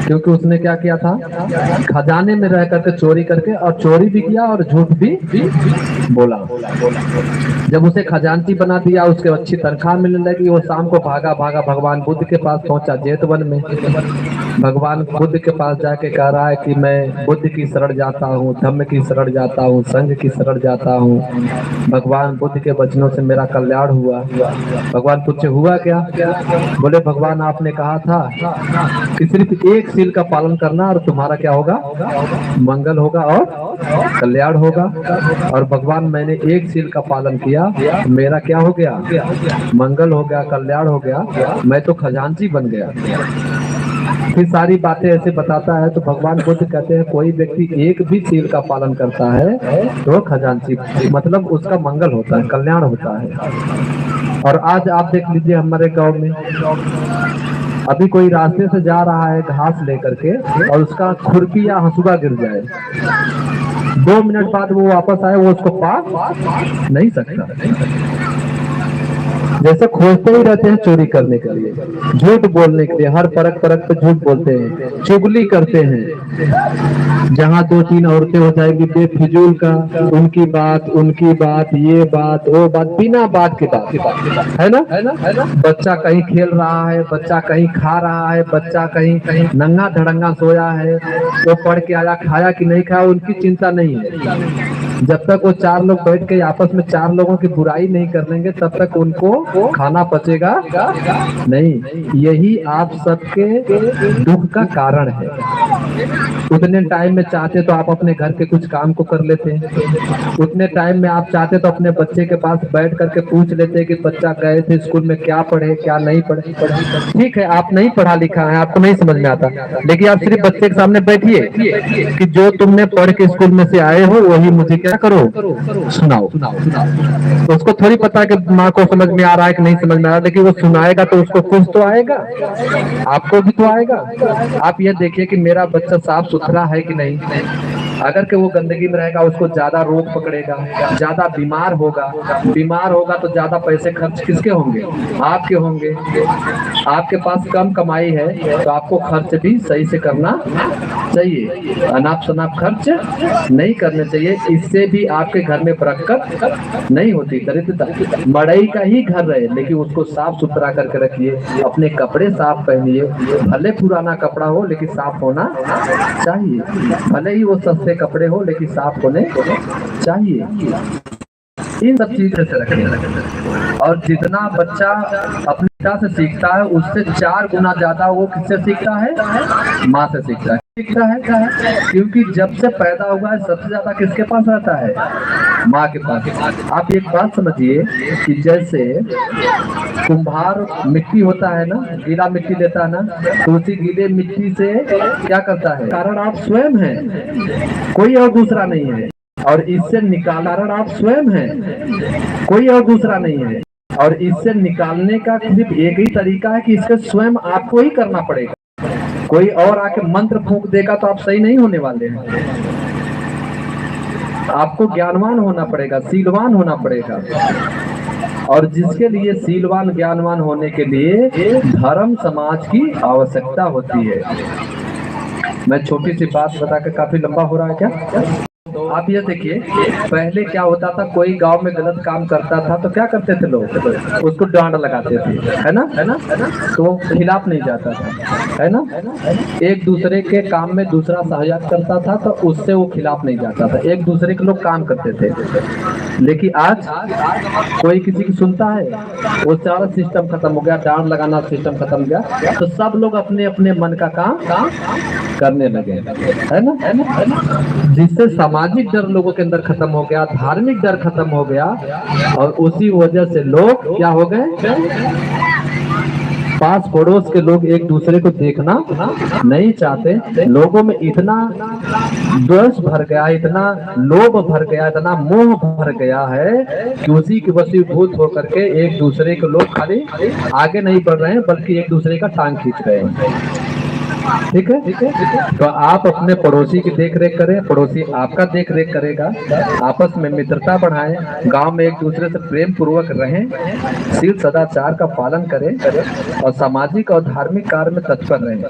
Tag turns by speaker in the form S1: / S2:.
S1: क्योंकि उसने क्या किया था, खजाने में रह करके चोरी करके, और चोरी भी किया और झूठ भी बोला। जब उसे खजांची बना दिया, उसके अच्छी तनख्वाह मिलने लगी, वो शाम को भागा भागा भगवान बुद्ध के पास पहुंचा जेतवन में। भगवान बुद्ध के पास जाके कह रहा है कि मैं बुद्ध की शरण जाता हूँ, धम्म की शरण जाता हूँ, संघ की शरण जाता हूँ। भगवान बुद्ध के वचनों से मेरा कल्याण हुआ। भगवान पूछे हुआ क्या? बोले भगवान आपने कहा था कि सिर्फ एक सील का पालन करना और तुम्हारा क्या होगा, मंगल होगा और कल्याण होगा। और भगवान मैंने एक सील का पालन किया, मेरा क्या हो गया, मंगल हो गया, कल्याण हो गया, मैं तो खजांची बन गया। फिर सारी बातें ऐसे बताता है तो भगवान बुद्ध कहते हैं कोई व्यक्ति एक भी सील का पालन करता है तो खजांची, मतलब उसका मंगल होता है, कल्याण होता है। और आज आप देख लीजिए हमारे गांव में अभी कोई रास्ते से जा रहा है घास लेकर के और उसका खुरपी या हंसुआ गिर जाए, 2 मिनट बाद वो वापस आए, वो उसको पा नहीं सकता। जैसे खोजते ही रहते हैं चोरी करने के लिए, झूठ बोलने के लिए, हर परख परख पे झूठ बोलते हैं, चुगली करते हैं। जहाँ 2-3 औरतें हो जाएगी बेफिजूल का, उनकी बात, ये बात वो बात, बिना बात की बात है ना। बच्चा कहीं खेल रहा है, बच्चा कहीं खा रहा है, बच्चा कहीं कहीं नंगा धड़ंगा सोया है, वो पढ़ के आया, खाया कि नहीं खाया उनकी चिंता नहीं है। जब तक वो 4 लोग बैठ के आपस में 4 लोगों की बुराई नहीं कर लेंगे तब तक उनको खाना पचेगा नहीं। यही आप सबके दुख का कारण है। उतने टाइम में चाहते तो आप अपने घर के कुछ काम को कर लेते हैं, उतने टाइम में आप चाहते तो अपने बच्चे के पास बैठ करके पूछ लेते कि बच्चा गए थे स्कूल में, क्या पढ़े क्या नहीं पढ़े। ठीक है आप नहीं पढ़ा लिखा है, आपको नहीं समझ में आता, लेकिन आप सिर्फ बच्चे के सामने बैठिए कि जो तुमने पढ़ के स्कूल में से आए हो वही मुझे क्या करो, सुनाओ। तो उसको थोड़ी पता कि माँ को समझ में आ रहा है कि नहीं समझ में आ रहा है, लेकिन वो सुनाएगा तो उसको कुछ तो आएगा, आपको भी तो आएगा। आप ये देखिए कि मेरा बच्चा साफ सुथरा है कि नहीं। अगर के वो गंदगी में रहेगा उसको ज्यादा रोग पकड़ेगा, ज्यादा बीमार होगा तो ज्यादा पैसे खर्च किसके होंगे, आपके होंगे। आपके पास कम कमाई है तो आपको खर्च भी सही से करना चाहिए, अनाप शनाप खर्च नहीं करने चाहिए। इससे भी आपके घर में बरकत नहीं होती, दरिद्रता। मड़ई का ही घर रहे लेकिन उसको साफ सुथरा करके रखिए, अपने कपड़े साफ पहनिए, भले पुराना कपड़ा हो लेकिन साफ होना चाहिए, भले ही वो सस्ते कपड़े हो लेकिन साफ होने चाहिए। इन सब चीजों से रखें। और जितना बच्चा अपने पिता से सीखता है उससे 4 गुना ज्यादा वो किससे सीखता है, माँ से सीखता है। क्योंकि जब से पैदा हुआ है सबसे ज्यादा किसके पास रहता है, माँ के पास। आप एक बात समझिए कि जैसे कुम्हार मिट्टी होता है ना, गीला मिट्टी लेता है ना, तो उसी गीले मिट्टी से क्या करता है, कारण आप स्वयं हैं, कोई और दूसरा नहीं है। और इससे निकालना आप स्वयं हैं, कोई और दूसरा नहीं है। और इससे निकालने का सिर्फ एक ही तरीका है कि इसका स्वयं आपको ही करना पड़ेगा। कोई और आके मंत्र फूंक देगा तो आप सही नहीं होने वाले हैं। आपको ज्ञानवान होना पड़ेगा, सीलवान होना पड़ेगा। और जिसके लिए सीलवान ज्ञानवान होने के लिए धर्म समाज की आवश्यकता होती है। मैं छोटी सी बात बता के, काफी लंबा हो रहा है क्या? आप ये देखिए पहले क्या होता था, कोई गांव में गलत काम करता था तो क्या करते थे लोग, उसको डांड लगाते थे, है ना, तो वो खिलाफ नहीं जाता था, है ना। एक दूसरे के काम में दूसरा सहयोग करता था तो उससे वो खिलाफ नहीं जाता था, एक दूसरे के लोग काम करते थे। लेकिन आज कोई किसी की सुनता है, वो सारा सिस्टम खत्म हो गया, डांड लगाना सिस्टम खत्म हो गया, तो सब लोग अपने अपने मन का काम करने लगे, है ना। जिससे सामाजिक डर लोगों के अंदर खत्म हो गया, धार्मिक डर खत्म हो गया, और उसी वजह से लोग क्या हो गए, पास पड़ोस के लोग एक दूसरे को देखना नहीं चाहते। लोगों में इतना द्वेष भर गया, इतना लोभ भर गया, इतना मोह भर गया है कि उसी के वशीभूत होकर के एक दूसरे के लोग खाली आगे नहीं बढ़ रहे हैं बल्कि एक दूसरे का टांग खींच रहे हैं। ठीक है। तो आप अपने पड़ोसी की देख रेख करें, पड़ोसी आपका देख रेख करेगा, आपस में मित्रता बढ़ाएं, गांव में एक दूसरे से प्रेम पूर्वक रहें, शील सदाचार का पालन करें और सामाजिक और धार्मिक कार्य में तत्पर रहें।